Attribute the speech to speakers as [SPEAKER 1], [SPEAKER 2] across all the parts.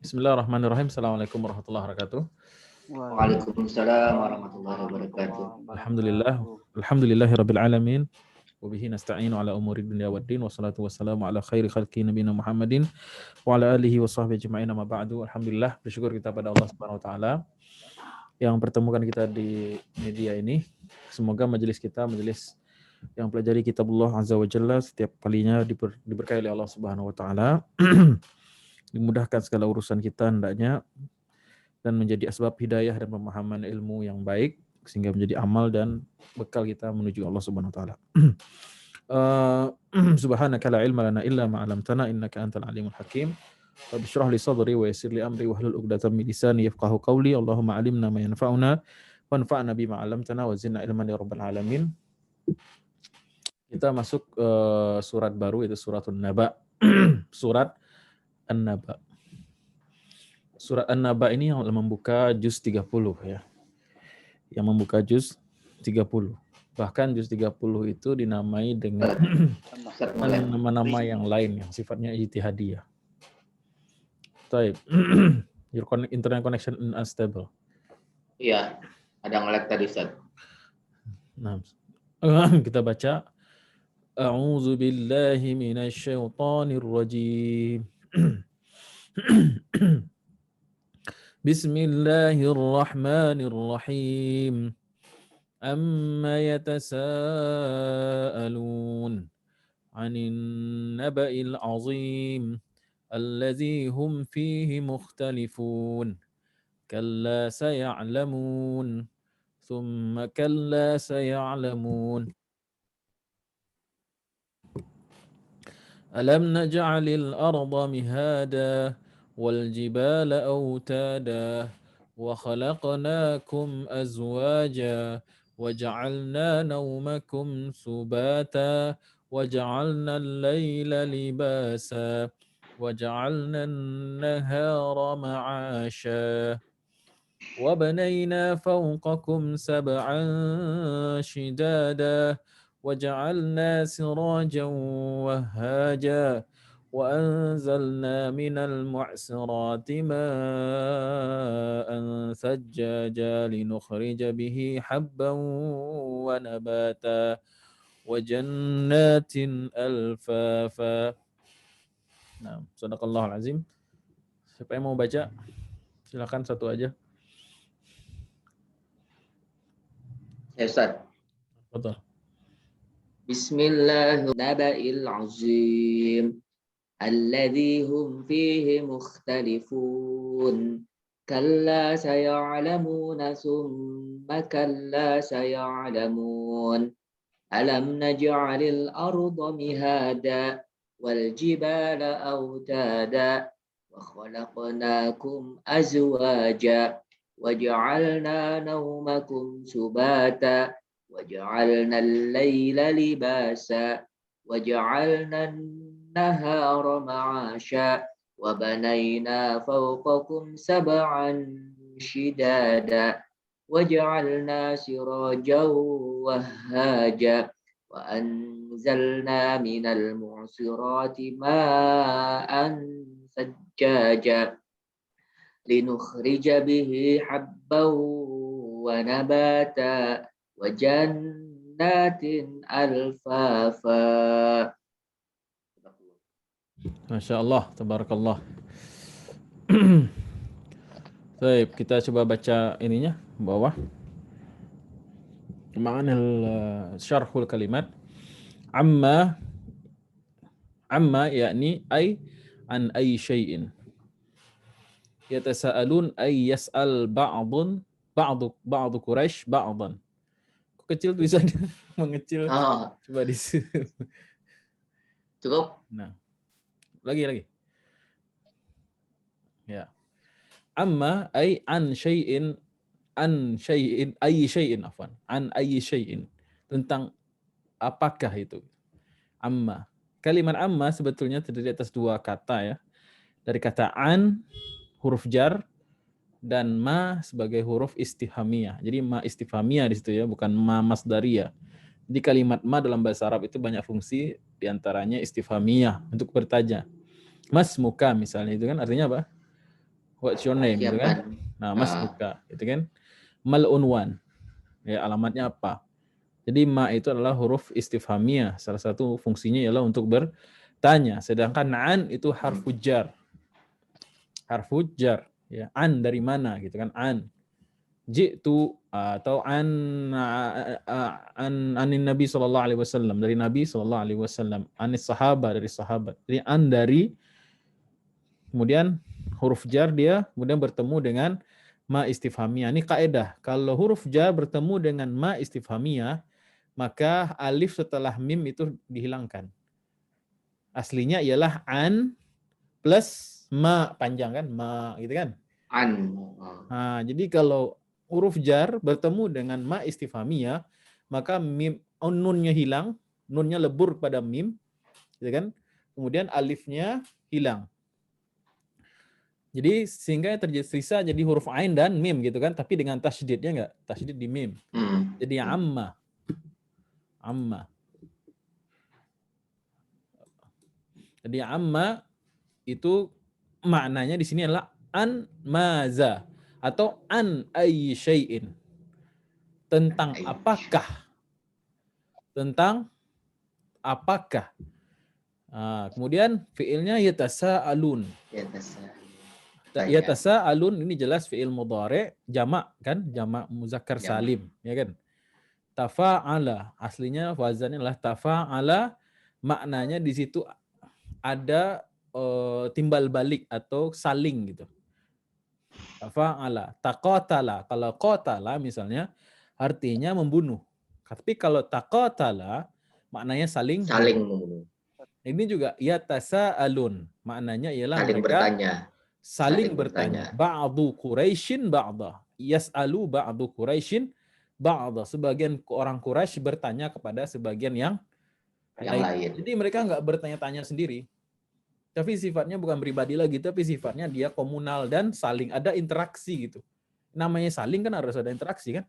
[SPEAKER 1] Bismillahirrahmanirrahim. Assalamualaikum warahmatullahi wabarakatuh.
[SPEAKER 2] Waalaikumsalam warahmatullahi wabarakatuh.
[SPEAKER 1] Alhamdulillah. Alhamdulillahirabbil alamin. Wa bihi nasta'inu ala umuri dunya waddin. Wassalatu wassalamu ala khairi khalqi nabiyina Muhammadin wa ala alihi wa sahbihi ajma'in. Amma ba'du. Alhamdulillah, bersyukur kita pada Allah Subhanahu wa taala yang pertemukan kita di media ini. Semoga majelis kita majelis yang pelajari kitabullah azza wa jalla setiap kalinya diberkahi oleh Allah Subhanahu wa taala. Dimudahkan segala urusan kita hendaknya dan menjadi asbab hidayah dan pemahaman ilmu yang baik sehingga menjadi amal dan bekal kita menuju Allah Subhanahu wa taala. Subhanaka la ilma lana illa ma 'allamtana innaka antal alimul hakim. Rabbi shrah li sadri wa yassir li amri wahlul 'uqdatam min lisani yafqahu qawli. Allahumma 'allimna ma yanfa'una wanfa'na bima 'allamtana wa zidna ilman ya rabbal alamin. Kita masuk surat baru, itu suratun Naba. Surat An-Naba. Surat An-Naba ini yang membuka juz 30 ya. Yang membuka juz 30. Bahkan juz 30 itu dinamai dengan nama-nama yang lain yang sifatnya ijtihadiyah. Baik. Your internet connection unstable.
[SPEAKER 2] Iya, ada nge-lag tadi, Ustaz.
[SPEAKER 1] Nah, kita baca A'udzu billahi minasy syaithanir rajim. Bismillahirrahmanirrahim. Amma yatasaalun 'anil naba'il 'azim alladzi hum fihi mukhtalifun. Kalla saya'lamun. Thumma kalla saya'lamun. Alam naj'alil arda mihada wal jibala awtada wa khalaqnakum azwaja wa ja'alna nawmakum subata wa ja'alna al-layla libasa wa ja'alna an-nahara ma'asha wa banayna fawqakum sab'an shidada وجعلنا سراجا وهاجا وأنزلنا من المعصرات ماء ثجاجا لنخرج به حبا ونباتا وجنات ألفافا. Nah, Sadaqallahul Azim. Siapa yang mau baca? Silakan satu aja.
[SPEAKER 2] Ya, Ustaz.
[SPEAKER 1] Betul.
[SPEAKER 2] Bismillahirrahmanirrahim. Alladzi hum fihi mukhtalifun. Kalla saya'lamuna thumma kalla saya'lamun. Alam naj'alil arda mihada wal jibala awtada wa khalaqnakum azwaja wa ja'alna nawmakum subata وجعلنا الليل لباسا وجعلنا النهار معاشا وبنينا فوقكم سبعا شدادا وجعلنا سراجا وهاجا وأنزلنا من المعصرات ماء ثجاجا لنخرج به حبا ونباتا wajannatin alfafa.
[SPEAKER 1] Masya Allah, tabarakallah. Baik, kita coba baca ininya bawah. Ma'anil syarhul kalimat. Amma yakni ay an ay syai'in. Yatasaalun ay yas'al ba'du Quraisy ba'dan. Kecil tulisannya mengecil. Coba di
[SPEAKER 2] cukup.
[SPEAKER 1] Nah, lagi. Ya. Amma ay an syai'in ayyi syai'in afwan. An ayyi syai'in. Tentang apakah itu? Amma. Kalimat amma sebetulnya terdiri atas dua kata ya. Dari kata an huruf jar dan ma sebagai huruf istifhamiyah. Jadi ma istifhamiyah di situ ya, bukan ma masdariyah. Di kalimat ma dalam bahasa Arab itu banyak fungsi, diantaranya istifhamiyah untuk bertanya. Mas muka misalnya itu kan artinya apa? what's your name gitu kan.
[SPEAKER 2] Siapa?
[SPEAKER 1] Nah, masmuka gitu kan. Mal unwan. Ya, alamatnya apa? Jadi ma itu adalah huruf istifhamiyah. Salah satu fungsinya ialah untuk bertanya. Sedangkan an itu harfu jar. Harfu jar. Ya, an dari mana gitu kan. An. Jitu atau anin Nabi sallallahu alaihi wasallam, dari Nabi sallallahu alaihi wasallam. Anis sahabat, dari sahabat. Jadi an dari, kemudian huruf jar dia kemudian bertemu dengan ma istifhamiyah. Ini kaidah. Kalau huruf jar bertemu dengan ma istifhamiyah, maka alif setelah mim itu dihilangkan. Aslinya ialah an plus ma, panjang kan, ma gitu kan.
[SPEAKER 2] An.
[SPEAKER 1] Nah, jadi kalau huruf jar bertemu dengan ma istifhamiyah, maka mim nunnya hilang, nunnya lebur pada mim, gitu kan. Kemudian alifnya hilang. Jadi sehingga tersisa jadi huruf ain dan mim gitu kan, tapi dengan tasydidnya enggak, tasydid di mim. Jadi amma. Amma. Jadi amma itu maknanya di sini adalah an maza atau an ayyi syai'in. Tentang apakah? Tentang apakah? Nah, kemudian fiilnya yatasaalun. Yatasaalun ini jelas fiil mudhari' jamak kan, jamak muzakkar salim, ya kan? Tafa'ala, aslinya wazannya adalah tafa'ala, maknanya di situ ada timbal balik atau saling gitu. Tafa'ala, taqatala, kalau qatala misalnya artinya membunuh. Tapi kalau taqatala maknanya saling
[SPEAKER 2] membunuh.
[SPEAKER 1] Ini juga yatasaalun, maknanya ialah
[SPEAKER 2] Saling
[SPEAKER 1] mereka
[SPEAKER 2] bertanya.
[SPEAKER 1] saling bertanya. Ba'du Quraisyin ba'da. Yas'alu ba'du Quraisyin ba'da. Sebagian orang Quraisy bertanya kepada sebagian yang lain. Jadi mereka nggak bertanya-tanya sendiri. Tapi sifatnya bukan pribadi lagi, tapi sifatnya dia komunal dan saling ada interaksi gitu. Namanya saling kan harus ada interaksi kan?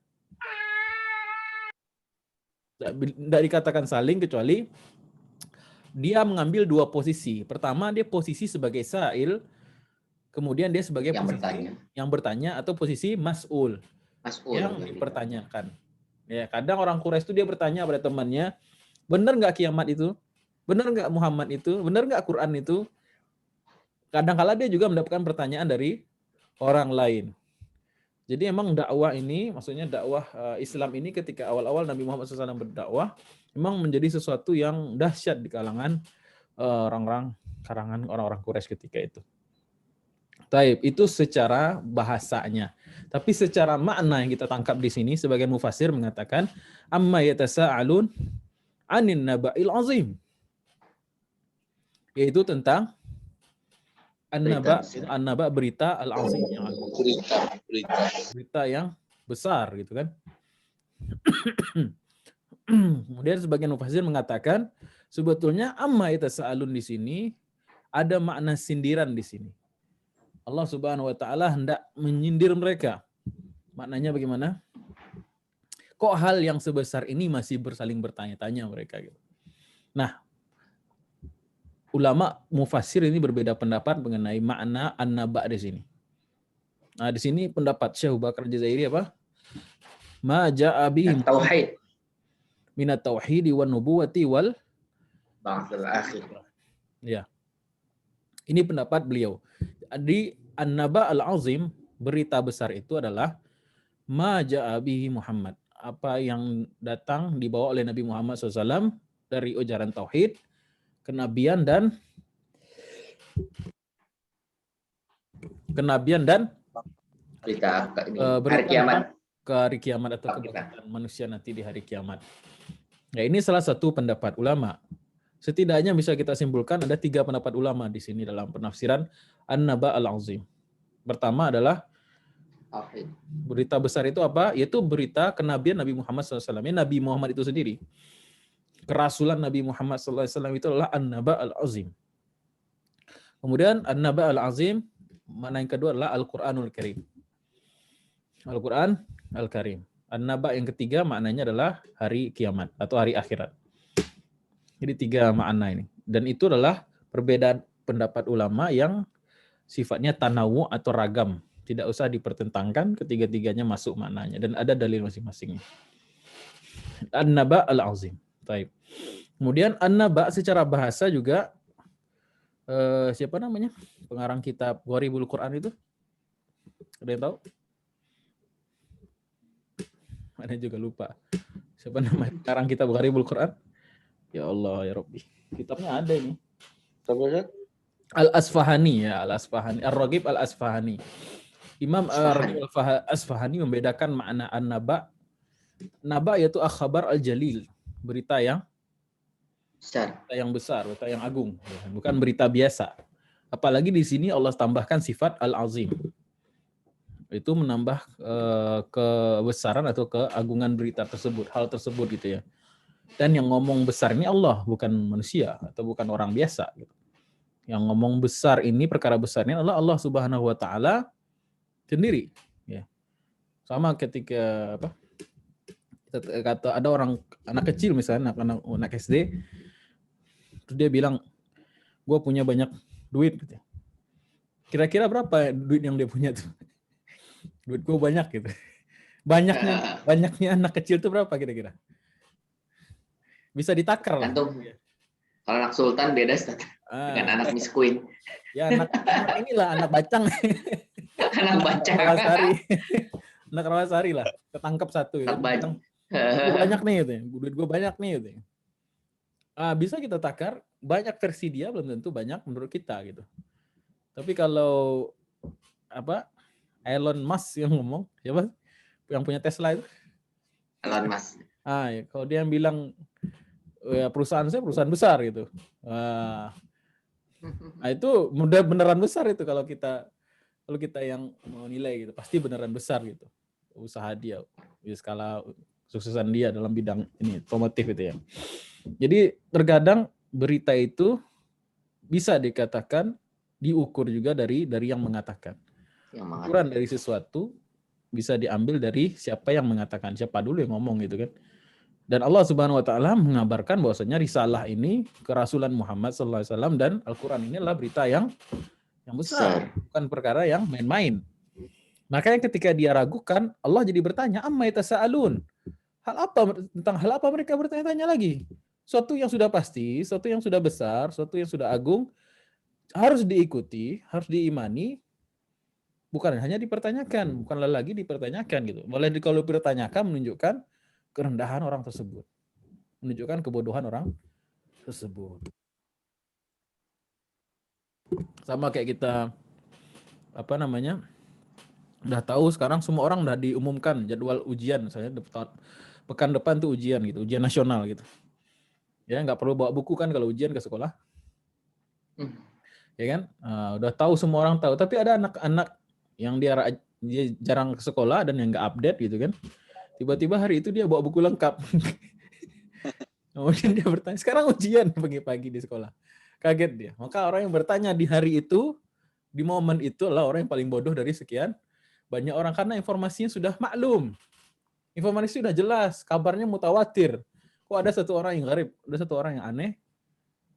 [SPEAKER 1] Tidak dikatakan saling kecuali dia mengambil dua posisi. Pertama dia posisi sebagai sa'il, kemudian dia sebagai posisi yang bertanya atau posisi mas'ul yang dipertanyakan. Ya, kadang orang Quraisy itu dia bertanya pada temannya, benar nggak kiamat itu? Benar nggak Muhammad itu? Benar nggak Quran itu? Kadang-kala dia juga mendapatkan pertanyaan dari orang lain. Jadi emang dakwah ini, maksudnya dakwah Islam ini ketika awal-awal Nabi Muhammad SAW berdakwah, memang menjadi sesuatu yang dahsyat di kalangan orang-orang Quraisy ketika itu. Taib, itu secara bahasanya. Tapi secara makna yang kita tangkap di sini, sebagian mufassir mengatakan, amma yatasa'alun anin naba'il azim. Yaitu tentang an-naba berita al-azim yang agung. Berita yang besar gitu kan. Kemudian sebagian mufassir mengatakan sebetulnya amma yatasaalun di sini ada makna sindiran di sini. Allah Subhanahu wa taala hendak menyindir mereka. Maknanya bagaimana? Kok hal yang sebesar ini masih bersaling bertanya-tanya mereka gitu. Nah, ulama mufassir ini berbeda pendapat mengenai makna an-naba di sini. Nah, di sini pendapat Syekh Abu Bakar Jazairi apa? Ma ja'a bihi
[SPEAKER 2] tauhid
[SPEAKER 1] minat tauhid wan nubuwati wal
[SPEAKER 2] ba'dul akhir.
[SPEAKER 1] Ya. Ini pendapat beliau. Di an-naba al-azim, berita besar itu adalah ma ja'a bihi Muhammad. Apa yang datang dibawa oleh Nabi Muhammad SAW dari ujaran tauhid, kenabian dan
[SPEAKER 2] berita hari kiamat.
[SPEAKER 1] Ke hari kiamat atau kebangkitan manusia nanti di hari kiamat. Ya, ini salah satu pendapat ulama. Setidaknya bisa kita simpulkan ada 3 pendapat ulama di sini dalam penafsiran An-Naba al-Azim. Pertama adalah berita besar itu apa? Yaitu berita kenabian Nabi Muhammad SAW. Nabi Muhammad itu sendiri. Kerasulan Nabi Muhammad SAW itu adalah An-Naba al-Azim. Kemudian An-Naba al-Azim, makna yang kedua adalah Al-Quranul Karim. Al-Quran Al-Karim. An-Naba yang ketiga maknanya adalah hari kiamat atau hari akhirat. Jadi 3 makna ini. Dan itu adalah perbedaan pendapat ulama yang sifatnya tanawu atau ragam. Tidak usah dipertentangkan, ketiga-tiganya masuk maknanya dan ada dalil masing-masingnya. An-naba al-azim. Baik. Kemudian an-naba secara bahasa juga siapa namanya? Pengarang kitab Gharibul Quran itu? Ada yang tahu? Ada juga lupa. Siapa nama pengarang kitab Gharibul Quran? Ya Allah ya Rabbi. Kitabnya ada ini. Al-Asfahani ya, Al-Asfahani. Ar-Raghib Al-Asfahani. Imam Ar-Raghib Al-Asfahani membedakan makna an-naba. Naba yaitu akhbar al-jalil, berita yang
[SPEAKER 2] besar,
[SPEAKER 1] berita yang agung, bukan berita biasa. Apalagi di sini Allah tambahkan sifat al-azim. Itu menambah kebesaran atau keagungan berita tersebut, hal tersebut gitu ya. Dan yang ngomong besar ini Allah, bukan manusia atau bukan orang biasa gitu. Yang ngomong besar ini, perkara besar ini adalah Allah Subhanahu wa taala sendiri ya. Sama ketika kata ada orang anak kecil misalnya anak SD, terus dia bilang gue punya banyak duit gitu. Kira-kira berapa duit yang dia punya tuh? Duit gue banyak gitu. Banyaknya anak kecil tuh berapa kira-kira? Bisa ditakar lah.
[SPEAKER 2] Kalau anak sultan beda dengan anak miskuin.
[SPEAKER 1] Ya anak inilah anak bacang.
[SPEAKER 2] Anak bacang.
[SPEAKER 1] Anak Rawasari lah. Ketangkep satu.
[SPEAKER 2] Anak bacang.
[SPEAKER 1] Banyak nih gitu. Duit gue banyak nih gitu. Bisa kita takar, banyak versi dia belum tentu banyak menurut kita gitu. Tapi kalau Elon Musk yang ngomong, siapa? Yang punya Tesla itu?
[SPEAKER 2] Elon Musk.
[SPEAKER 1] Ya, kalau dia yang bilang ya, perusahaan saya perusahaan besar gitu. Itu beneran besar itu kalau kita yang mau nilai gitu, pasti beneran besar gitu. Usaha dia, skala suksesan dia dalam bidang ini otomotif itu ya. Jadi terkadang berita itu bisa dikatakan diukur juga dari yang mengatakan. Ukuran dari sesuatu bisa diambil dari siapa yang mengatakan, siapa dulu yang ngomong gitu kan. Dan Allah Subhanahu wa taala mengabarkan bahwasanya risalah ini kerasulan Muhammad sallallahu alaihi wasallam dan Al-Qur'an ini adalah berita yang besar, bukan perkara yang main-main. Makanya ketika dia ragukan, Allah jadi bertanya, amma yatasaalun. Tentang hal apa mereka bertanya-tanya lagi? Suatu yang sudah pasti, suatu yang sudah besar, suatu yang sudah agung, harus diikuti, harus diimani, bukan hanya dipertanyakan, bukanlah lagi dipertanyakan gitu. Boleh kalau dipertanyakan menunjukkan kerendahan orang tersebut, menunjukkan kebodohan orang tersebut. Sama kayak kita udah tahu sekarang semua orang udah diumumkan jadwal ujian, misalnya pekan depan tuh ujian gitu, ujian nasional gitu. Ya nggak perlu bawa buku kan kalau ujian ke sekolah, ya kan? Udah tahu, semua orang tahu. Tapi ada anak-anak yang dia jarang ke sekolah dan yang nggak update gitu kan. Tiba-tiba hari itu dia bawa buku lengkap. Kemudian dia bertanya, sekarang ujian pagi-pagi di sekolah. Kaget dia. Maka orang yang bertanya di hari itu, di momen itu adalah orang yang paling bodoh dari sekian banyak orang, karena informasinya sudah maklum. Informasi sudah jelas, kabarnya mutawatir. Kok ada satu orang yang gharib, ada satu orang yang aneh,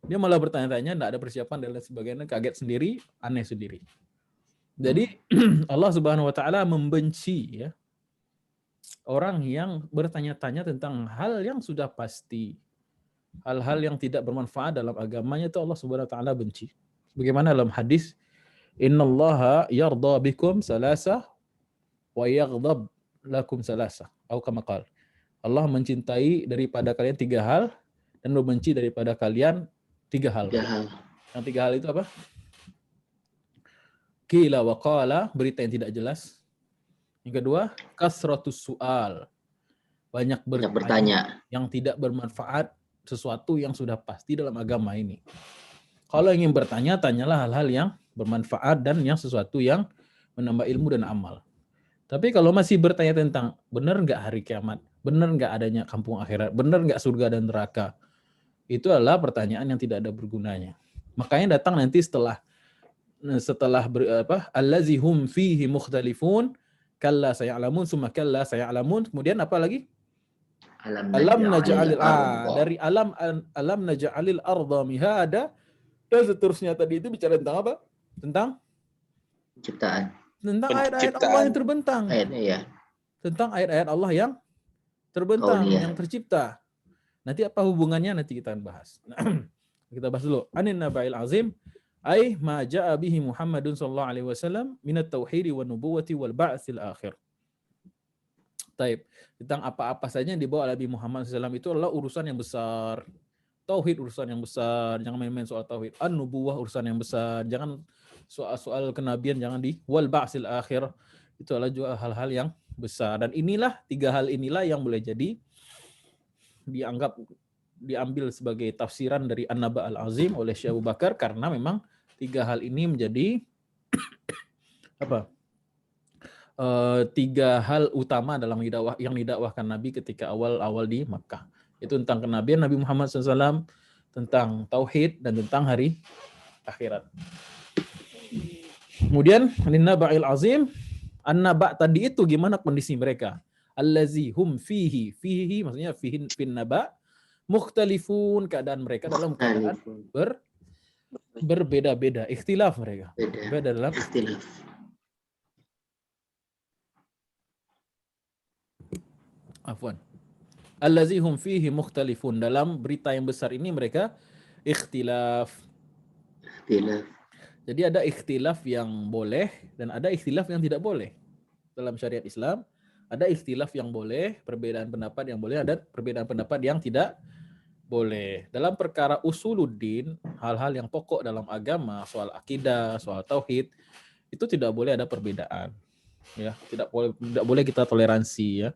[SPEAKER 1] dia malah bertanya-tanya, tidak ada persiapan dan lain sebagainya, kaget sendiri, aneh sendiri. Jadi Allah Subhanahu wa taala membenci ya orang yang bertanya-tanya tentang hal yang sudah pasti. Hal-hal yang tidak bermanfaat dalam agamanya itu Allah Subhanahu wa taala benci. Bagaimana dalam hadis, innallaha yarda bikum salasah wa yaghdab lakum salasah. Atau kama qala, Allah mencintai daripada kalian 3 hal dan membenci daripada kalian 3 hal. Yang 3 hal itu apa? Qila wa qala, berita yang tidak jelas. Yang kedua, kasratus su'al, banyak bertanya yang tidak bermanfaat, sesuatu yang sudah pasti dalam agama ini. Kalau ingin bertanya, tanyalah hal-hal yang bermanfaat dan yang sesuatu yang menambah ilmu dan amal. Tapi kalau masih bertanya tentang benar nggak hari kiamat, benar nggak adanya kampung akhirat, benar nggak surga dan neraka, itu adalah pertanyaan yang tidak ada bergunanya. Makanya datang nanti setelah allazi hum fihi mukhtalifun, kalla saya'lamun, summa kalla saya'lamun. Kemudian apa lagi? Alam naj'alil dari alam naj'alil arda mihada, dan seterusnya tadi itu bicara tentang apa? Tentang
[SPEAKER 2] Ciptaan.
[SPEAKER 1] Tentang ayat-ayat Allah yang terbentang.
[SPEAKER 2] Ayatnya ya.
[SPEAKER 1] Tentang ayat-ayat Allah yang terbentang,
[SPEAKER 2] Kauniyah.
[SPEAKER 1] yang tercipta. Nanti apa hubungannya nanti kita bahas. Kita bahas dulu. Anin naba'il azim ay ma ja'a bihi Muhammadun sallallahu alaihi wasallam min at-tauhid wa nubuwati wal ba'tsil akhir. Taib. Tentang apa-apa saja yang dibawa oleh Nabi Muhammad SAW itu adalah urusan yang besar. Tauhid urusan yang besar, jangan main-main soal tauhid. An-nubuwah urusan yang besar, jangan soal kenabian jangan di wal ba'tsil akhir. Itu adalah juga hal-hal yang besar. Dan inilah tiga hal inilah yang boleh jadi diambil sebagai tafsiran dari An-Naba Al-Azim oleh Syekh Abu Bakar karena memang tiga hal ini menjadi tiga hal utama dalam yang didakwahkan Nabi ketika awal-awal di Makkah. Itu tentang kenabian Nabi Muhammad SAW, tentang tauhid dan tentang hari akhirat. Kemudian An-Naba'il Azim, An-Naba' tadi itu gimana kondisi mereka? Allazi hum fihi maksudnya fihin fin naba' mukhtalifun, keadaan mereka dalam keadaan berbeda-beda, ikhtilaf mereka. Beda dalam ikhtilaf. Afwan. Allazi hum fihi mukhtalifun, dalam berita yang besar ini mereka ikhtilaf. Jadi ada ikhtilaf yang boleh dan ada ikhtilaf yang tidak boleh. Dalam syariat Islam ada ikhtilaf yang boleh, perbedaan pendapat yang boleh, ada perbedaan pendapat yang tidak boleh. Dalam perkara usuluddin, hal-hal yang pokok dalam agama, soal akidah, soal tauhid, itu tidak boleh ada perbedaan. Ya, tidak boleh kita toleransi ya.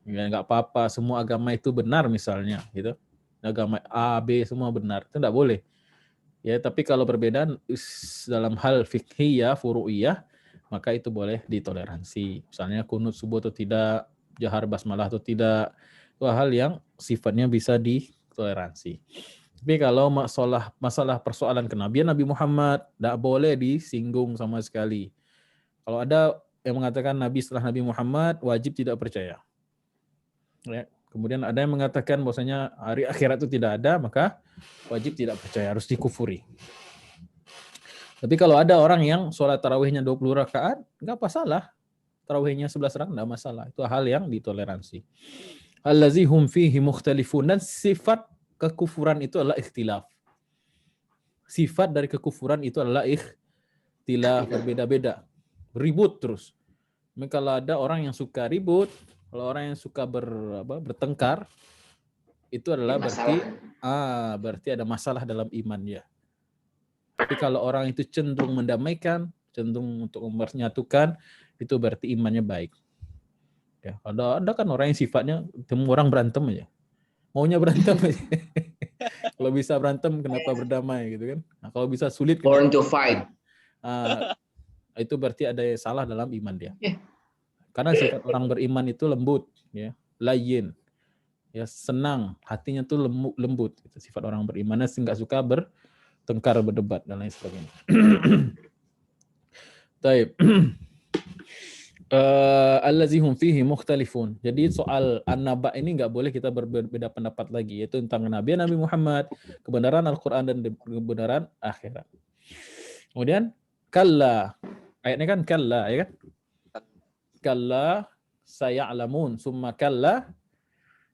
[SPEAKER 1] Ya enggak apa-apa, semua agama itu benar misalnya, gitu. Agama A, B semua benar, itu enggak boleh. Ya, tapi kalau perbedaan dalam hal fiqhiyah, furu'iyah, maka itu boleh ditoleransi. Misalnya kunut subuh atau tidak, jahar basmalah atau tidak, itu hal yang sifatnya bisa ditoleransi. Tapi kalau masalah persoalan kenabian Nabi Muhammad, tidak boleh disinggung sama sekali. Kalau ada yang mengatakan Nabi setelah Nabi Muhammad, wajib tidak percaya. Ya. Kemudian ada yang mengatakan bahwasanya hari akhirat itu tidak ada, maka wajib tidak percaya, harus dikufuri. Tapi kalau ada orang yang sholat tarawihnya 20 rakaat, enggak masalah. Tarawihnya 11 rakaat enggak masalah. Itu hal yang ditoleransi. Allazi hum fihi mukhtalifun, dan sifat kekufuran itu adalah ikhtilaf. Sifat dari kekufuran itu adalah ikhtilaf, berbeda-beda. Ribut terus. Kalau ada orang yang suka ribut, kalau orang yang suka bertengkar, itu adalah berarti ada masalah dalam iman dia. Tapi kalau orang itu cenderung mendamaikan, cenderung untuk menyatukan, itu berarti imannya baik. Ya, ada kan orang yang sifatnya temu orang berantem aja. Maunya berantem aja. Kalau bisa berantem, kenapa berdamai gitu kan? Nah, kalau bisa sulit,
[SPEAKER 2] born to fight.
[SPEAKER 1] Itu berarti ada yang salah dalam iman dia. Karena sifat orang beriman itu lembut, ya, layyin. Ya, senang, hatinya tuh lembut. Itu sifat orang beriman, nggak suka bertengkar, berdebat dan lain sebagainya. Taib. Allazi hum fihi mukhtalifun. Jadi soal an-naba ini nggak boleh kita berbeda pendapat lagi, yaitu tentang kenabian Nabi Muhammad, kebenaran Al-Qur'an dan kebenaran akhirat. Kemudian kalla. Ayatnya kan kalla, ya kan? Kalla saya'lamun, summa kalla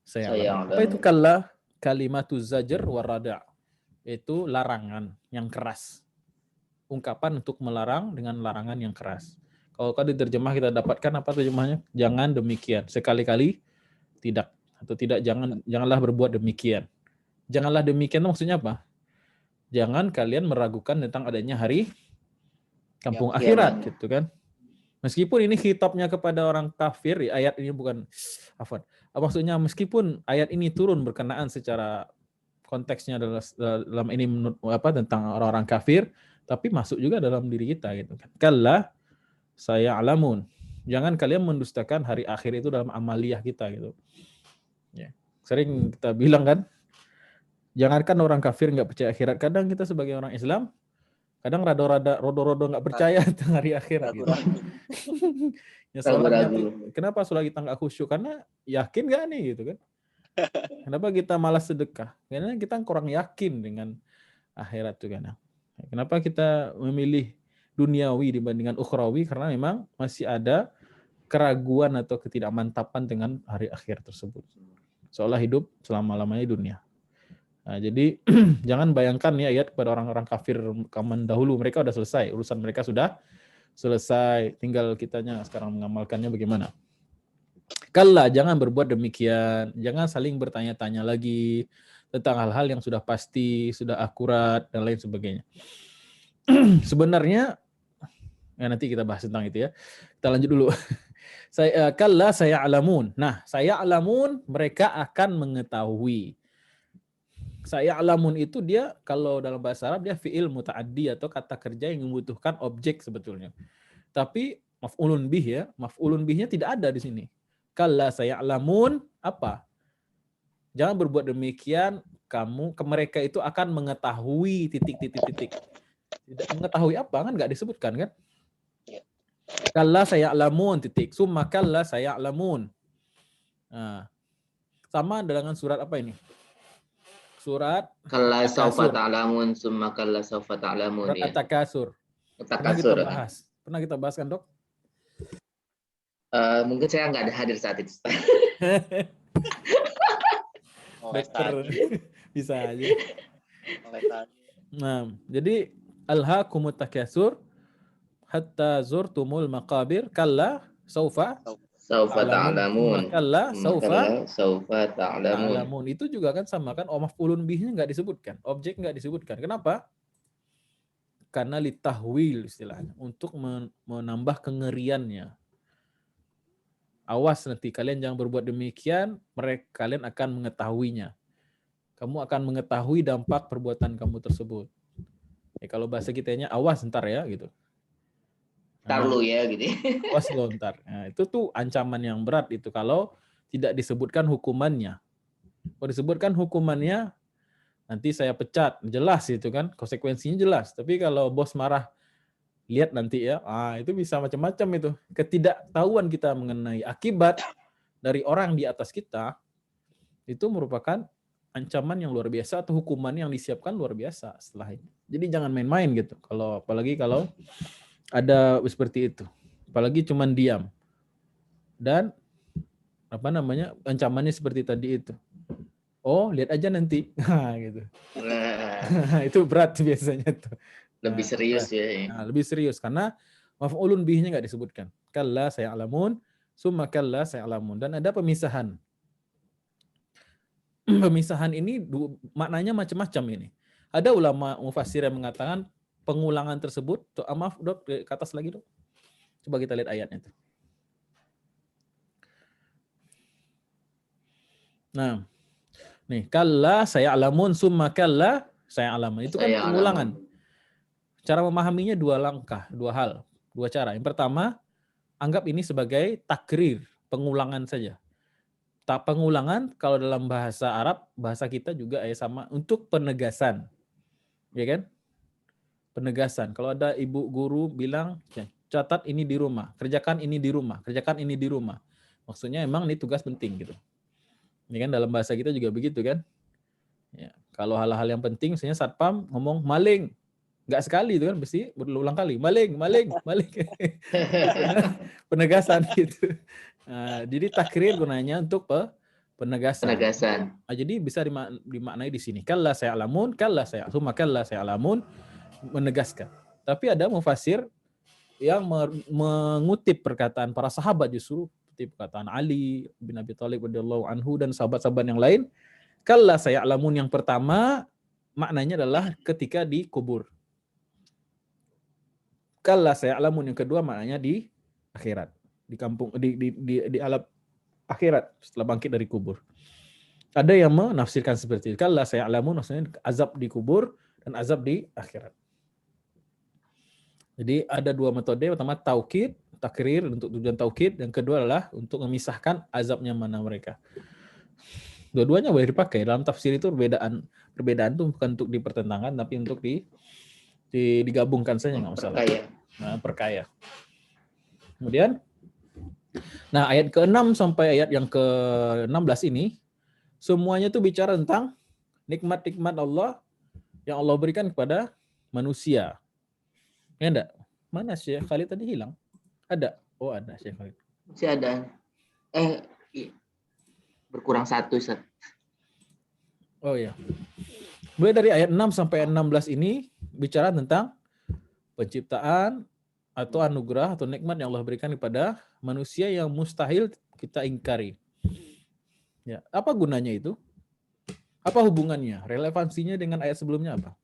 [SPEAKER 1] saya'lamun. Apa itu kalla? Kalimatuz zajr war rada'. Itu larangan yang keras. Ungkapan untuk melarang dengan larangan yang keras. Kalau diterjemah kita dapatkan apa terjemahnya? Jangan demikian. Sekali-kali tidak, atau tidak, janganlah berbuat demikian. Janganlah demikian maksudnya apa? Jangan kalian meragukan tentang adanya hari kampung akhirat, gitu kan? Meskipun ini khitabnya kepada orang kafir, ayat ini bukan maksudnya meskipun ayat ini turun berkenaan secara konteksnya dalam ini tentang orang-orang kafir, tapi masuk juga dalam diri kita, gitu kan. Kalla saya'lamun. Jangan kalian mendustakan hari akhir itu dalam amaliyah kita, gitu. Ya. Sering kita bilang kan, jangankan orang kafir nggak percaya akhirat, kadang kita sebagai orang Islam kadang rodo-rodo nggak percaya tentang hari akhirat, gitu. Ya, sholatnya tuh, kenapa sholat kita nggak khusyuk? Karena yakin nggak nih, gitu kan? Kenapa kita malas sedekah? Karena kita kurang yakin dengan akhirat tuh kan. Kenapa kita memilih duniawi dibandingkan ukhrawi karena memang masih ada keraguan atau ketidakmantapan dengan hari akhir tersebut. Seolah hidup selama-lamanya di dunia. Nah, jadi jangan bayangkan ya ayat kepada orang-orang kafir zaman dahulu, mereka sudah selesai, urusan mereka sudah selesai, tinggal kitanya sekarang mengamalkannya bagaimana. Kalla, jangan berbuat demikian, jangan saling bertanya-tanya lagi tentang hal-hal yang sudah pasti, sudah akurat, dan lain sebagainya. Sebenarnya, ya nanti kita bahas tentang itu ya. Kita lanjut dulu. Kalla saya alamun. Nah, saya alamun mereka akan mengetahui. Saya alamun itu dia kalau dalam bahasa Arab dia fi'il muta'addi atau kata kerja yang membutuhkan objek sebetulnya. Tapi maf'ulun bih ya, maf'ulun bihnya tidak ada di sini. Kalla saya alamun apa? Jangan berbuat demikian, mereka itu akan mengetahui titik. Tidak mengetahui apa kan nggak disebutkan kan? Kalla saya alamun titik. Summa kalla saya alamun. Nah, sama dengan surat apa ini? Surat
[SPEAKER 2] Kalla saufa ta'lamun summa kalla saufa ta'lamun.
[SPEAKER 1] Surat At-Takasur. Pernah kita bahas kan, Dok?
[SPEAKER 2] Mungkin saya nggak ada hadir saat itu.
[SPEAKER 1] Dokter bisa aja. Nah, jadi alhaakumut takasur hatta zurtumul maqabir kalla saufa
[SPEAKER 2] ta'lamun.
[SPEAKER 1] Kalla saufa
[SPEAKER 2] ta'lamun.
[SPEAKER 1] Itu juga kan sama kan, maf'ulun bihnya nggak disebutkan, objek nggak disebutkan. Kenapa? Karena litahwil istilahnya, untuk menambah kengeriannya. Awas nanti kalian jangan berbuat demikian, kalian akan mengetahuinya. Kamu akan mengetahui dampak perbuatan kamu tersebut. Ya, kalau bahasa kitanya awas ntar ya gitu.
[SPEAKER 2] Ntar lu ya gitu.
[SPEAKER 1] Awas lo ntar. Nah, itu tuh ancaman yang berat itu kalau tidak disebutkan hukumannya. Kalau disebutkan hukumannya nanti saya pecat, jelas itu kan, konsekuensinya jelas. Tapi kalau bos marah, lihat nanti ya, itu bisa macam-macam itu. Ketidaktahuan kita mengenai akibat dari orang di atas kita, itu merupakan ancaman yang luar biasa atau hukuman yang disiapkan luar biasa setelah ini. Jadi jangan main-main gitu. Apalagi kalau ada seperti itu. Apalagi cuman diam. Dan ancamannya seperti tadi itu. Oh, lihat aja nanti. Gitu. Itu berat biasanya tuh.
[SPEAKER 2] Lebih serius ya.
[SPEAKER 1] Lebih serius karena maf'ulun bihnya nggak disebutkan. Kalla saya alamun, summa kalla saya alamun. Dan ada pemisahan. Pemisahan ini maknanya macam-macam ini. Ada ulama mufassir yang mengatakan pengulangan tersebut, maaf Dok, ke atas lagi Dok. Coba kita lihat ayatnya itu. Nah, nih kalla saya alamun, summa kalla saya alamun. Itu kan pengulangan. Cara memahaminya dua langkah, dua hal, dua cara. Yang pertama, anggap ini sebagai takrir, pengulangan saja. Pengulangan kalau dalam bahasa Arab, bahasa kita juga sama untuk penegasan. Ya kan? Penegasan. Kalau ada ibu guru bilang, catat ini di rumah, kerjakan ini di rumah, kerjakan ini di rumah. Maksudnya emang ini tugas penting gitu. Ini kan dalam bahasa kita juga begitu kan? Ya, kalau hal-hal yang penting, misalnya satpam ngomong maling, nggak sekali itu kan, mesti berulang kali, maling. Penegasan gitu. Nah, jadi takrir gunanya untuk penegasan. Nah, jadi bisa dimaknai di sini. Kalla saya alamun, summa kalla saya alamun, menegaskan. Tapi ada mufassir yang mengutip perkataan para sahabat justru, seperti perkataan Ali bin Abi Thalib radhiyallahu anhu dan sahabat-sahabat yang lain. Kalla saya alamun yang pertama maknanya adalah ketika dikubur. Kalla saya alamun yang kedua maknanya di akhirat, di kampung di alam akhirat setelah bangkit dari kubur. Ada yang menafsirkan seperti itu. Kalla saya alamun maksudnya azab di kubur dan azab di akhirat. Jadi ada dua metode, pertama taukid, takrir untuk tujuan taukid, dan kedua adalah untuk memisahkan azabnya mana mereka. Dua-duanya boleh dipakai. Dalam tafsir itu perbedaan itu bukan untuk dipertentangkan, tapi untuk digabungkan saja, nggak masalah. Perkaya. Kemudian, nah ayat ke-6 sampai ayat yang ke-16 ini, semuanya itu bicara tentang nikmat-nikmat Allah yang Allah berikan kepada manusia. Ya enggak? Mana Syekh Khalid tadi hilang? Ada. Oh, ada Syekh Khalid.
[SPEAKER 2] Masih ada. Berkurang 1, Ustaz.
[SPEAKER 1] Oh ya. Mulai dari ayat 6 sampai 16 ini bicara tentang penciptaan atau anugerah atau nikmat yang Allah berikan kepada manusia yang mustahil kita ingkari. Ya, apa gunanya itu? Apa hubungannya? Relevansinya dengan ayat sebelumnya apa?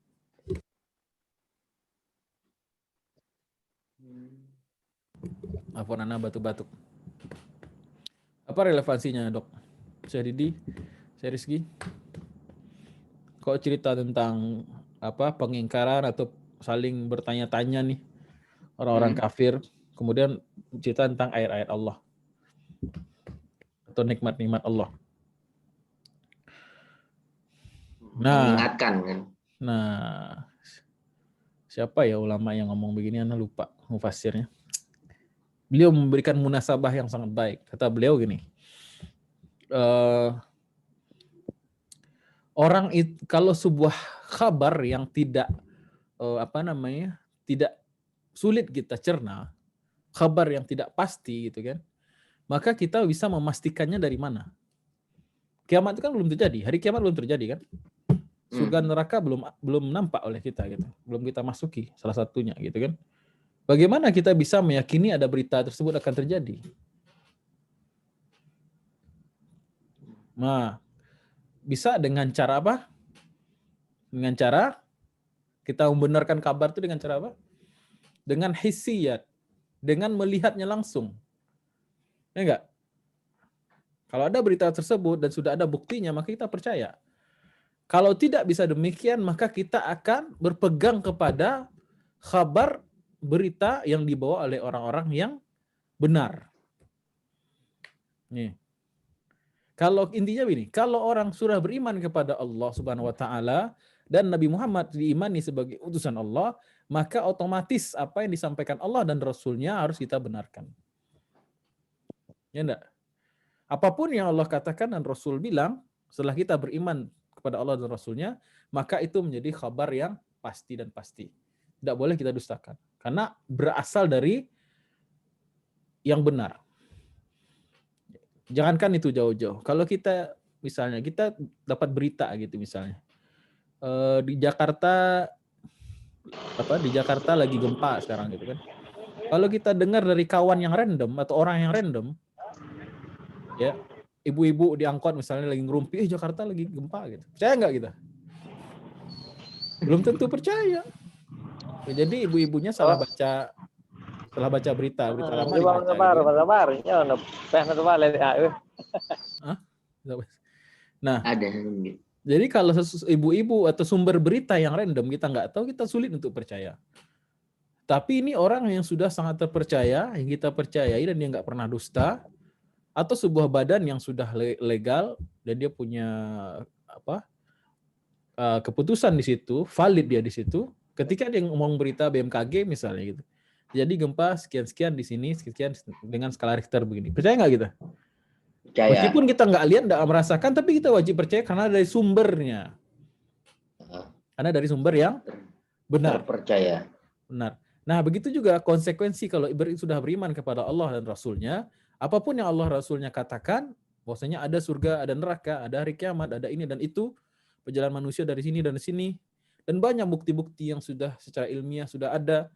[SPEAKER 1] Apa Nana batuk-batuk? Apa relevansinya, Dok? Saya Didi, saya Rizky. Kok cerita tentang apa pengingkaran atau saling bertanya-tanya nih orang-orang kafir, kemudian cerita tentang ayat-ayat Allah atau nikmat-nikmat Allah.
[SPEAKER 2] Mengingatkan kan.
[SPEAKER 1] Nah, siapa ya ulama yang ngomong begini? Ana lupa mufasirnya. Beliau memberikan munasabah yang sangat baik. Kata beliau gini, orang itu kalau sebuah kabar yang tidak tidak sulit kita cerna, kabar yang tidak pasti gitu kan, maka kita bisa memastikannya dari mana? Kiamat itu kan belum terjadi, hari kiamat belum terjadi kan? Surga neraka belum nampak oleh kita gitu, belum kita masuki salah satunya gitu kan? Bagaimana kita bisa meyakini ada berita tersebut akan terjadi? Nah, bisa dengan cara apa? Dengan cara kita membenarkan kabar itu dengan cara apa? Dengan hissiyat, dengan melihatnya langsung. Ya enggak? Kalau ada berita tersebut dan sudah ada buktinya, maka kita percaya. Kalau tidak bisa demikian, maka kita akan berpegang kepada kabar berita yang dibawa oleh orang-orang yang benar. Nih. Kalau intinya begini, kalau orang sudah beriman kepada Allah Subhanahu wa taala dan Nabi Muhammad diimani sebagai utusan Allah, maka otomatis apa yang disampaikan Allah dan Rasul-Nya harus kita benarkan. Ya enggak? Apapun yang Allah katakan dan Rasul bilang, setelah kita beriman kepada Allah dan Rasul-Nya, maka itu menjadi kabar yang pasti dan pasti. Tidak boleh kita dustakan. Karena berasal dari yang benar. Jangankan itu jauh-jauh. Kalau kita misalnya, kita dapat berita gitu misalnya. Di Jakarta lagi gempa sekarang gitu kan. Kalau kita dengar dari kawan yang random atau orang yang random, ya, ibu-ibu di angkot misalnya lagi ngerumpi, Jakarta lagi gempa gitu. Percaya nggak kita? Belum tentu percaya. Ya, jadi ibu-ibunya salah baca berita lama dibaca. Nah, ada. Jadi kalau ibu-ibu atau sumber berita yang random kita nggak tahu, kita sulit untuk percaya. Tapi ini orang yang sudah sangat terpercaya, yang kita percayai dan dia nggak pernah dusta, atau sebuah badan yang sudah legal dan dia punya keputusan di situ, valid dia di situ. Ketika dia ngomong berita BMKG misalnya gitu, jadi gempa sekian-sekian di sini, sekian dengan skala Richter begini. Percaya nggak kita? Percaya. Meskipun kita nggak lihat, nggak merasakan, tapi kita wajib percaya karena dari sumbernya. Karena dari sumber yang benar. Percaya. Benar. Nah, begitu juga konsekuensi kalau sudah beriman kepada Allah dan Rasul-Nya, apapun yang Allah Rasul-Nya katakan, bahwasanya ada surga, ada neraka, ada hari kiamat, ada ini dan itu, perjalanan manusia dari sini dan sini, dan banyak bukti-bukti yang sudah secara ilmiah sudah ada.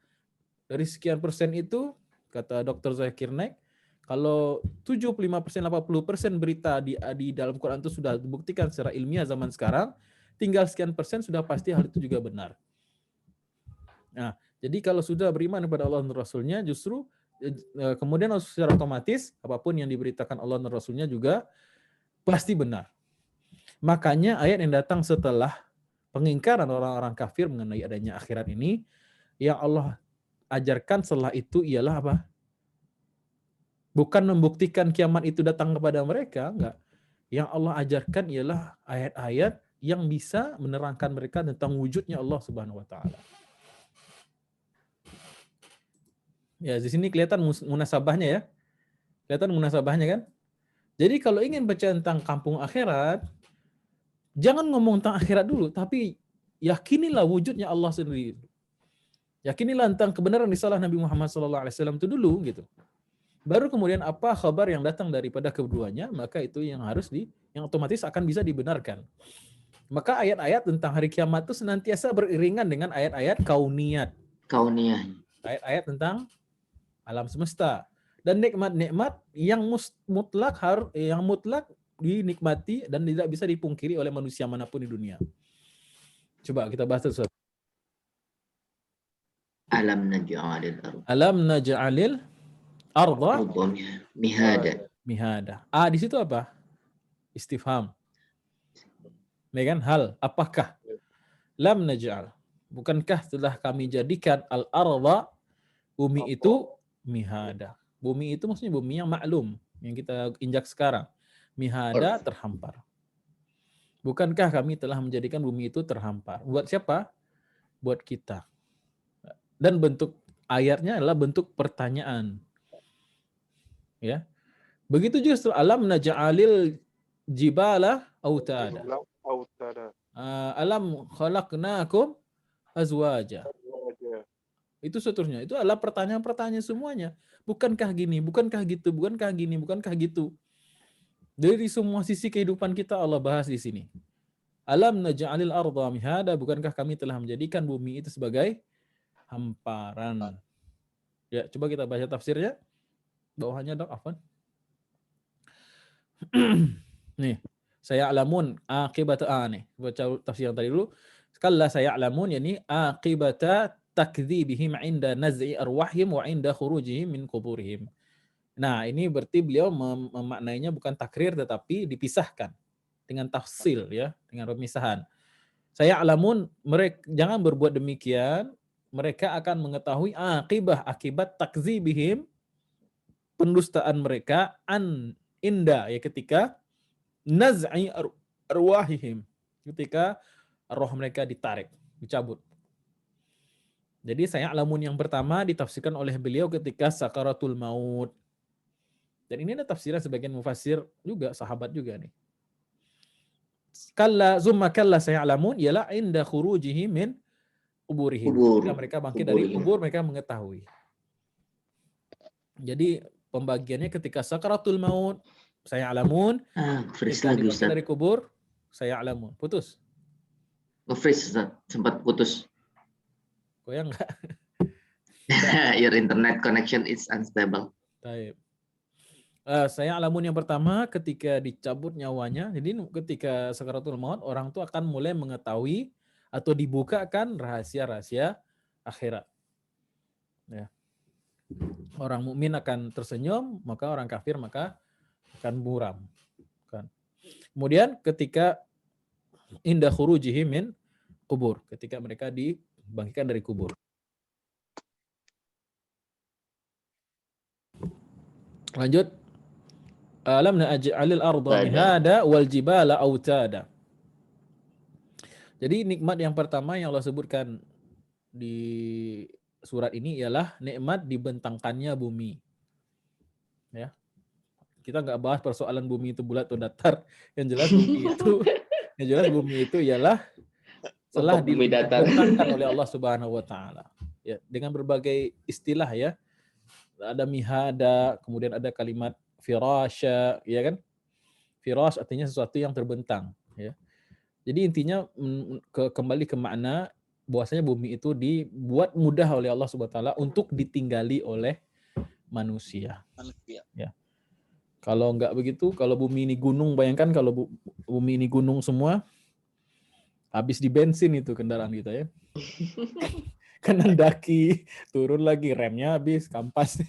[SPEAKER 1] Dari sekian persen itu, kata Dr. Zakir Naik, kalau 75%, 80% berita di dalam Quran itu sudah dibuktikan secara ilmiah zaman sekarang, tinggal sekian persen sudah pasti hal itu juga benar. Nah, jadi kalau sudah beriman kepada Allah dan Rasul-Nya, justru kemudian secara otomatis apapun yang diberitakan Allah dan Rasul-Nya juga pasti benar. Makanya ayat yang datang setelah pengingkaran orang-orang kafir mengenai adanya akhirat ini, yang Allah ajarkan setelah itu ialah apa? Bukan membuktikan kiamat itu datang kepada mereka, enggak. Yang Allah ajarkan ialah ayat-ayat yang bisa menerangkan mereka tentang wujudnya Allah Subhanahu wa taala. Ya, di sini kelihatan munasabahnya ya. Kelihatan munasabahnya kan? Jadi kalau ingin baca tentang kampung akhirat, jangan ngomong tentang akhirat dulu, tapi yakinilah wujudnya Allah sendiri. Yakinilah tentang kebenaran risalah Nabi Muhammad SAW itu dulu gitu. Baru kemudian apa kabar yang datang daripada keduanya, maka itu yang yang otomatis akan bisa dibenarkan. Maka ayat-ayat tentang hari kiamat itu senantiasa beriringan dengan ayat-ayat kauniyat.
[SPEAKER 2] Kauniyah.
[SPEAKER 1] Ayat-ayat tentang alam semesta. Dan nikmat-nikmat yang mutlak dinikmati dan tidak bisa dipungkiri oleh manusia manapun di dunia. Coba kita bahas satu.
[SPEAKER 2] Alam naj'alil ardh.
[SPEAKER 1] Alam naj'alil arda
[SPEAKER 2] mihada.
[SPEAKER 1] Mihada. Di situ apa? Istifham. Ya kan? Hal, apakah? Lam naj'al. Bukankah telah kami jadikan al-arda, bumi itu mihada. Bumi itu maksudnya bumi yang maklum, yang kita injak sekarang. Mihada, terhampar. Bukankah kami telah menjadikan bumi itu terhampar? Buat siapa? Buat kita. Dan bentuk ayatnya adalah bentuk pertanyaan. Ya. Begitu juga setelah alam naj'alil jibala autada. Alam khalaqnakum azwaja. Itu seterusnya. Itu adalah pertanyaan-pertanyaan semuanya. Bukankah gini, bukankah gitu, bukankah gini, bukankah gitu. Dari semua sisi kehidupan kita Allah bahas di sini. Alam naj'alil arda mihada, bukankah kami telah menjadikan bumi itu sebagai hamparan. Ya, coba kita baca tafsirnya. Bawahnya dok, afwan. Nih, saya alamun akibata nih. Baca tafsir yang tadi dulu. Kalla saya alamun yakni akibata takdzibihim inda naz'i arwahim wa inda khurujihim min quburihim. Nah, ini berarti beliau memaknainya bukan takrir tetapi dipisahkan dengan tafsil ya, dengan pemisahan. Saya alamun mereka jangan berbuat demikian, mereka akan mengetahui akibat takdzibihim, pendustaan mereka inda ya ketika naz'i arwahihim, ketika roh mereka ditarik, dicabut. Jadi saya alamun yang pertama ditafsirkan oleh beliau ketika sakaratul maut. Dan ini ada tafsiran sebagian mufassir juga, sahabat juga nih. Zumma kalla saya alamun ialah inda khurujihim min kuburihim. Ketika mereka bangkit dari kubur, mereka mengetahui. Jadi pembagiannya ketika sakaratul maut, saya alamun. Ketika dibangkit dari kubur, saya alamun. Putus.
[SPEAKER 2] Nge-freeze, sempat putus.
[SPEAKER 1] Goyang nggak?
[SPEAKER 2] Your internet connection is unstable.
[SPEAKER 1] Baik. Saya alamun yang pertama ketika dicabut nyawanya. Jadi ketika sakaratul maut, orang itu akan mulai mengetahui atau dibukakan rahasia-rahasia akhirat. Ya. Orang mukmin akan tersenyum, maka orang kafir maka akan buram. Kan. Kemudian ketika indah khurujihim min kubur, ketika mereka dibangkitkan dari kubur. Lanjut. Alam naj'alil arda mihada wal jibala autada. Jadi nikmat yang pertama yang Allah sebutkan di surat ini ialah nikmat dibentangkannya bumi. Ya. Kita nggak bahas persoalan bumi itu bulat atau datar. Yang jelas bumi itu ialah telah dibentangkan oleh Allah Subhanahu wa taala. Ya, dengan berbagai istilah ya. Ada mihada, kemudian ada kalimat firasya, ya kan? Firas artinya sesuatu yang terbentang, ya. Jadi intinya kembali ke makna bahwasanya bumi itu dibuat mudah oleh Allah Subhanahu wa taala untuk ditinggali oleh manusia. Ya. Kalau enggak begitu, kalau bumi ini gunung, bayangkan kalau bumi ini gunung semua, habis di bensin itu kendaraan kita ya. Kanan daki, turun lagi, remnya habis, kampas.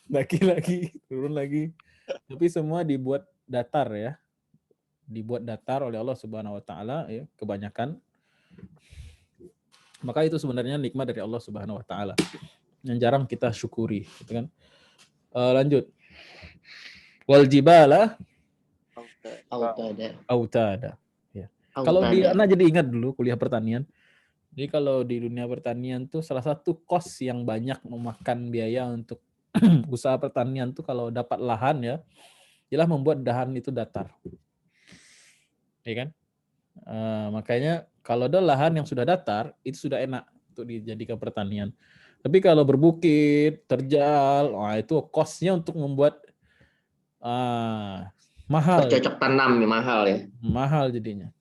[SPEAKER 1] Daki lagi, turun lagi. Tapi semua dibuat datar ya. Dibuat datar oleh Allah Subhanahu wa taala ya, kebanyakan. Maka itu sebenarnya nikmat dari Allah Subhanahu wa taala yang jarang kita syukuri, gitu kan. Lanjut. Wal jibala autada. Ya. Kalau anak jadi ingat dulu kuliah pertanian. Jadi kalau di dunia pertanian tuh salah satu kos yang banyak memakan biaya untuk usaha pertanian tuh kalau dapat lahan ya, ialah membuat lahan itu datar. Ya kan? Makanya kalau ada lahan yang sudah datar, itu sudah enak. untuk dijadikan pertanian. Tapi kalau berbukit, terjal, itu cost-nya untuk membuat mahal.
[SPEAKER 2] Bercocok tanam mahal ya.
[SPEAKER 1] Mahal jadinya.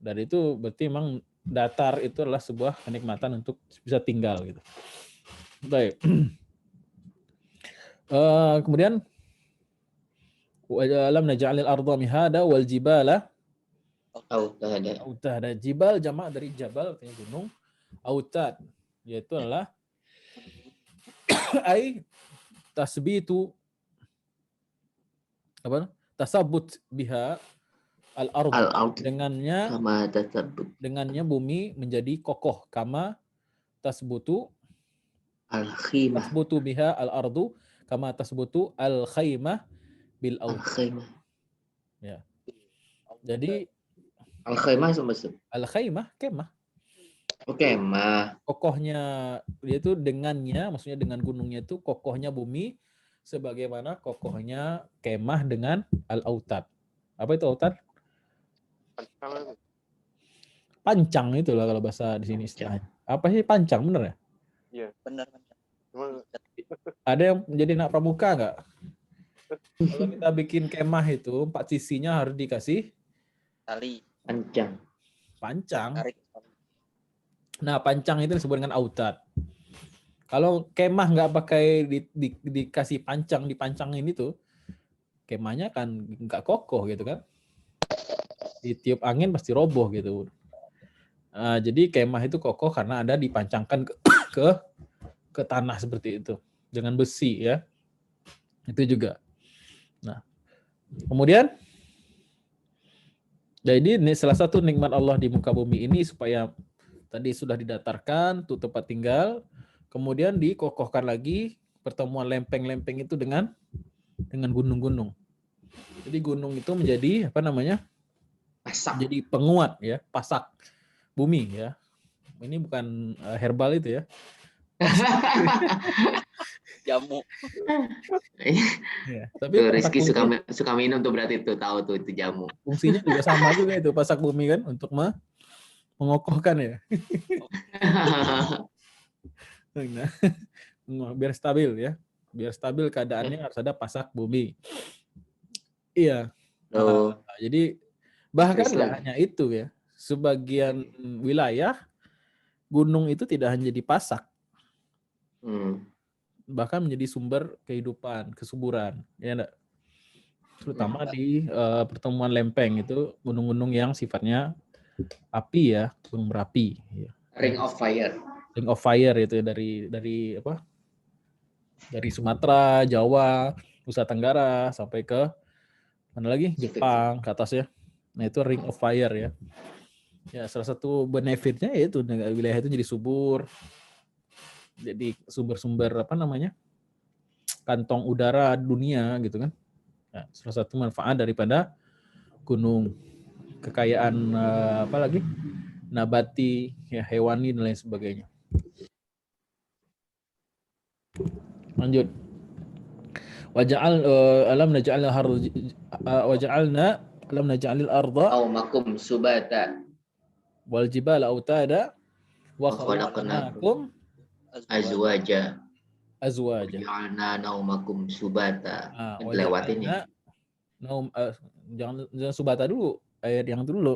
[SPEAKER 1] Dan itu berarti memang datar itu adalah sebuah kenikmatan untuk bisa tinggal gitu. Baik. Kemudian alam naj'alil arda mihada wal jibala autada. Jibal jamak dari jabal artinya gunung. Autad yaitu adalah ai tasbitu apa? Tasabbut biha al-ard. Dengannya bumi menjadi kokoh, kama tasbutu
[SPEAKER 2] al-khimah.
[SPEAKER 1] Tasbutu biha al-ardu kama tasbutu al-khaimah bil
[SPEAKER 2] al-khaimah.
[SPEAKER 1] Ya. Jadi
[SPEAKER 2] al-khaimah maksud.
[SPEAKER 1] Al-khaimah, kemah.
[SPEAKER 2] Kemah.
[SPEAKER 1] Kokohnya dia itu dengannya, maksudnya dengan gunungnya itu kokohnya bumi sebagaimana kokohnya kemah dengan al-autad. Apa itu autad? Pancang itu lah kalau bahasa di sini istilahnya. Apa sih pancang, bener ya?
[SPEAKER 3] Iya, benar.
[SPEAKER 1] Ada yang menjadi anak pramuka nggak? Kalau kita bikin kemah itu 4 sisinya harus dikasih
[SPEAKER 3] tali.
[SPEAKER 1] Pancang. Nah, pancang itu disebut dengan autad. Kalau kemah nggak pakai dikasih pancang, dipancangin itu, kemahnya kan nggak kokoh gitu kan. Ditiup angin pasti roboh gitu. Jadi kemah itu kokoh karena ada dipancangkan ke tanah seperti itu dengan besi ya. Itu juga. Nah, kemudian jadi ini salah satu nikmat Allah di muka bumi ini supaya tadi sudah didatarkan tuh tempat tinggal, kemudian dikokohkan lagi pertemuan lempeng-lempeng itu dengan gunung-gunung. Jadi gunung itu menjadi apa namanya?
[SPEAKER 2] Pasak.
[SPEAKER 1] Jadi penguat ya, pasak bumi ya. Ini bukan herbal itu ya.
[SPEAKER 3] Jamu.
[SPEAKER 1] Ya, tapi
[SPEAKER 2] Rizky suka minum tuh berarti itu tahu tuh itu jamu.
[SPEAKER 1] Fungsinya juga sama juga itu pasak bumi kan untuk mengokohkan ya. Nah, biar stabil ya. Biar stabil keadaannya harus ada pasak bumi. Iya. Jadi bahkan nggak hanya itu ya. Sebagian wilayah gunung itu tidak hanya jadi pasak. Bahkan menjadi sumber kehidupan, kesuburan, ya enggak? Terutama di pertemuan lempeng itu gunung-gunung yang sifatnya api ya, gunung berapi. Ya.
[SPEAKER 2] Ring of Fire.
[SPEAKER 1] Ring of Fire itu dari apa? Dari Sumatera, Jawa, Nusa Tenggara sampai ke mana lagi? Jepang ke atas ya. Nah itu Ring of Fire ya. Ya salah satu benefitnya yaitu wilayah itu jadi subur. Jadi sumber-sumber apa namanya kantong udara dunia gitu kan. Nah, salah satu manfaat daripada gunung, kekayaan apa lagi nabati, ya hewani dan lain sebagainya. Lanjut. Alam naj'alil arda
[SPEAKER 2] makum subata
[SPEAKER 1] wal jibala autada wa khalaqnakum
[SPEAKER 2] azwaja.
[SPEAKER 1] Ja'alna
[SPEAKER 2] naumakum subata.
[SPEAKER 1] Lewatin ini. Jangan subata dulu. Ayat yang dulu.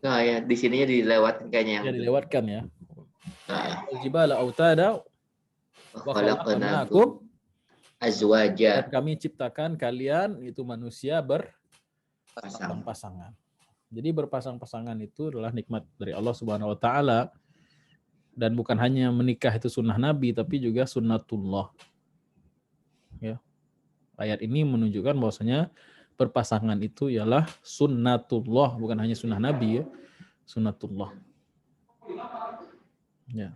[SPEAKER 2] Nah, ya di sininya dilewatin kayaknya yang.
[SPEAKER 1] Ya dilewatkan ya. Al-jibala autada wa khalaqnakum
[SPEAKER 2] azwaja.
[SPEAKER 1] Dan kami ciptakan kalian itu manusia berpasang-pasangan. Jadi berpasang-pasangan itu adalah nikmat dari Allah Subhanahu wa taala. Dan bukan hanya menikah itu sunnah Nabi, tapi juga sunnatullah. Ya. Ayat ini menunjukkan bahwasanya berpasangan itu ialah sunnatullah, bukan hanya sunnah Nabi ya, sunnatullah. Ya.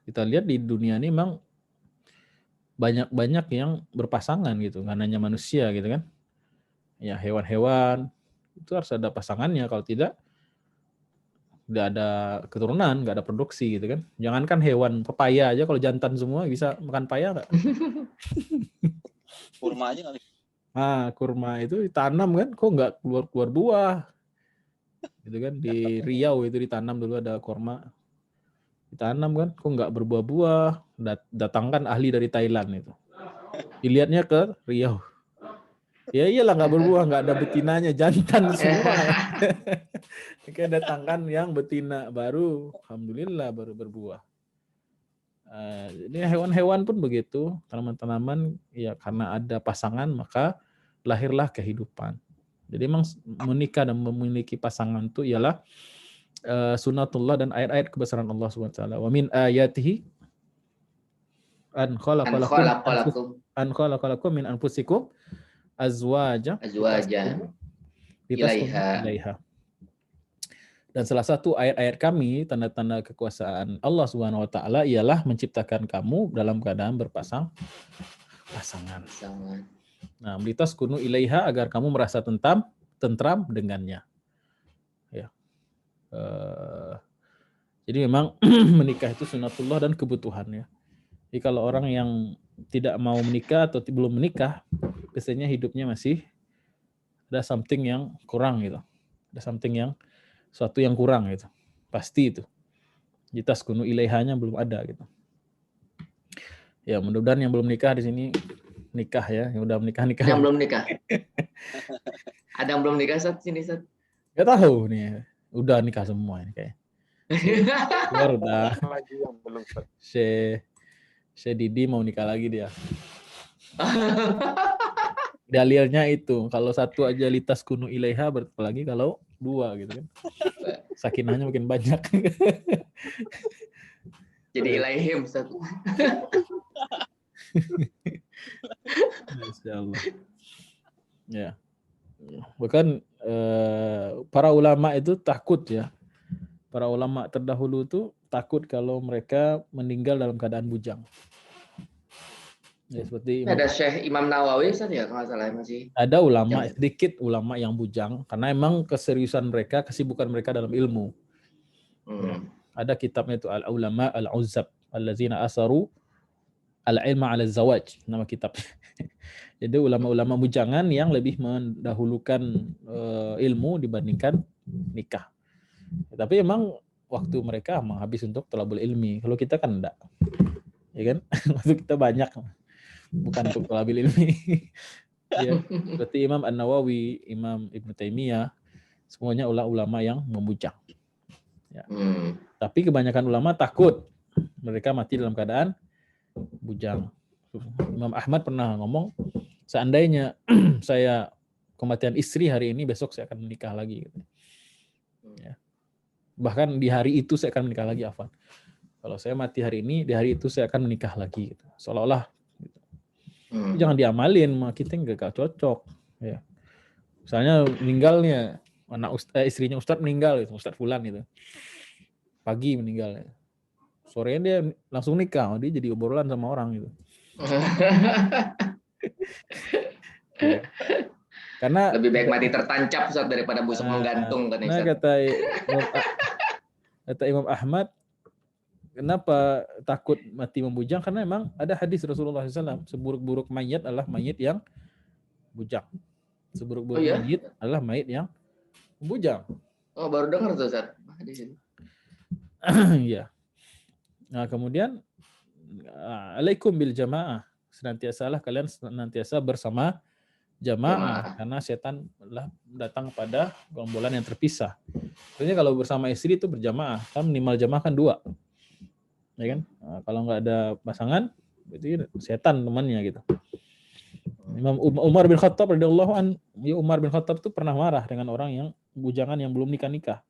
[SPEAKER 1] Kita lihat di dunia ini memang banyak yang berpasangan gitu, nggak hanya manusia gitu kan. Ya hewan-hewan itu harus ada pasangannya, kalau tidak nggak ada keturunan, nggak ada produksi gitu kan. Jangankan hewan, pepaya aja kalau jantan semua bisa makan paya nggak?
[SPEAKER 3] Kurma aja nggak?
[SPEAKER 1] Kurma itu ditanam kan, kok nggak keluar buah? gitu kan, di Riau itu ditanam dulu ada korma, ditanam kan, kok nggak berbuah-buah, datangkan ahli dari Thailand itu, dilihatnya ke Riau, ya iyalah nggak berbuah, nggak ada betinanya, jantan semua. Oke, datangkan yang betina, baru alhamdulillah baru berbuah. Jadi hewan-hewan pun begitu, tanaman-tanaman ya karena ada pasangan maka lahirlah kehidupan. Jadi memang menikah dan memiliki pasangan itu ialah sunnatullah dan ayat-ayat kebesaran Allah SWT. Wa min ayatihi an khalaqalakum min anfusikum azwaja ilaiha. Dan salah satu ayat-ayat kami, tanda-tanda kekuasaan Allah Subhanahu wa taala ialah menciptakan kamu dalam keadaan pasangan. Nah, litaskunu ilaiha, agar kamu merasa tentram dengannya. Ya. Jadi memang menikah itu sunnatullah dan kebutuhannya. Jadi kalau orang yang tidak mau menikah atau belum menikah, biasanya hidupnya masih ada something yang kurang gitu. Ada suatu yang kurang gitu. Pasti itu. Litaskunu ilaihanya belum ada gitu. Ya, mudah-mudahan yang belum nikah di sini nikah ya, yang udah menikah.
[SPEAKER 2] Yang belum nikah. Ada yang belum nikah saat sini saat?
[SPEAKER 1] Gak tahu nih, udah nikah semua ini kayak. Keluar udah.
[SPEAKER 4] Lagi yang belum.
[SPEAKER 1] Si Didi mau nikah lagi dia. Dalilnya itu, kalau satu aja litaskunu ilaiha, berarti lagi kalau dua gitu kan. Sakinahnya makin banyak.
[SPEAKER 2] Jadi ilaihim satu.
[SPEAKER 1] Masya Allah. Ya. Bahkan para ulama itu takut ya. Para ulama terdahulu itu takut kalau mereka meninggal dalam keadaan bujang. Ya, seperti
[SPEAKER 2] ada Syekh Imam Nawawi Ustaz ya kalau nggak salah masih.
[SPEAKER 1] Ada ulama, sedikit ulama yang bujang karena emang keseriusan mereka, kesibukan mereka dalam ilmu. Ya. Ada kitabnya itu Al-Ulama Al-Uzzab Allazina Asaru Al-Ilma Ala Zawaj, nama kitab. Jadi ulama-ulama bujangan yang lebih mendahulukan ilmu dibandingkan nikah. Tapi emang waktu mereka emang habis untuk thalabul ilmi. Kalau kita kan enggak. Ya kan? Waktu kita banyak. Bukan untuk thalabul ilmi. Ya, seperti Imam An-Nawawi, Imam Ibn Taimiyah, semuanya ulama yang membujang. Ya. Tapi kebanyakan ulama takut mereka mati dalam keadaan bujang. Imam Ahmad pernah ngomong, seandainya saya kematian istri hari ini, besok saya akan menikah lagi. Ya. Bahkan di hari itu saya akan menikah lagi, Afwan. Kalau saya mati hari ini, di hari itu saya akan menikah lagi. Seolah-olah. Gitu. Jangan diamalin, kita nggak cocok. Ya. Misalnya meninggalnya, istrinya Ustadz meninggal, Ustadz Fulan itu. Pagi meninggal. Sorenya dia langsung nikah, dia jadi obrolan sama orang gitu. Ya. Karena
[SPEAKER 2] lebih baik mati tertancap Ustaz daripada busuk menggantung kan
[SPEAKER 1] Ustaz. Kata Imam Ahmad, kenapa takut mati membujang? Karena memang ada hadis Rasulullah SAW, seburuk-buruk mayat adalah mayat yang bujang. Seburuk-buruk mayat adalah mayat yang bujang.
[SPEAKER 2] Oh, baru dengar tuh Ustaz hadis ini.
[SPEAKER 1] Iya. Nah, kemudian alaikum bil jamaah. Senantiasalah kalian senantiasa bersama jamaah, karena setan datang pada gerombolan yang terpisah. Sebenarnya kalau bersama istri itu berjamaah, kan minimal jamaah kan 2. Ya kan? Nah, kalau nggak ada pasangan, itu setan temannya gitu. Imam Umar bin Khattab radhiyallahu anhu, Umar bin Khattab itu pernah marah dengan orang yang bujangan yang belum nikah.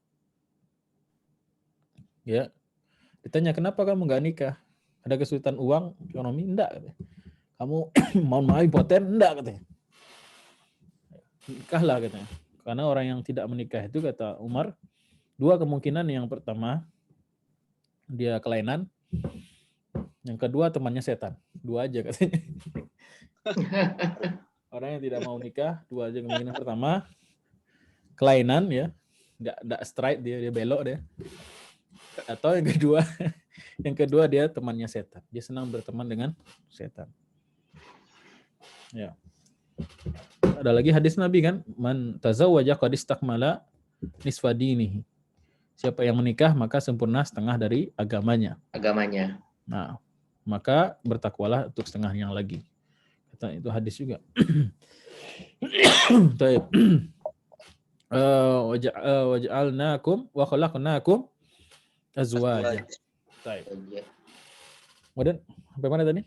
[SPEAKER 1] Ya. Ditanya, kenapa kamu nggak nikah? Ada kesulitan uang, ekonomi? Enggak, katanya. Kamu mohon maaf impoten? Enggak, katanya. Nikahlah, katanya. Karena orang yang tidak menikah itu, kata Umar, 2 kemungkinan. Yang pertama, dia kelainan. Yang kedua, temannya setan. 2 aja, katanya. Orang yang tidak mau nikah, 2 aja kemungkinan. Pertama, kelainan, ya. Enggak straight, dia belok dia. Atau yang kedua dia temannya setan. Dia senang berteman dengan setan. Ya. Ada lagi hadis Nabi kan, man tazawwaja qad istakmala nisfa dinihi. Siapa yang menikah maka sempurna setengah dari agamanya. Nah, maka bertakwalah untuk setengahnya lagi. Kata itu hadis juga. Baik. Waja'alnakum wa khalaqnakum azwaja. Baik. Kemudian sampai mana tadi?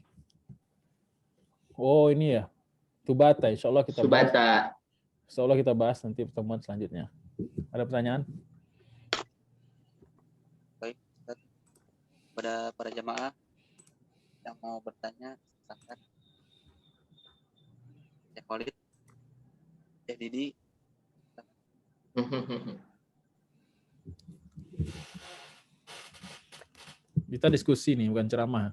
[SPEAKER 1] Oh, ini ya. Tubata, insyaallah kita bahas. Insyaallah kita bahas nanti pertemuan selanjutnya. Ada pertanyaan?
[SPEAKER 3] Baik, Ustaz. Pada para jamaah yang mau bertanya, silakan. Ya Khalid, ya Didi.
[SPEAKER 1] Kita diskusi nih, bukan ceramah.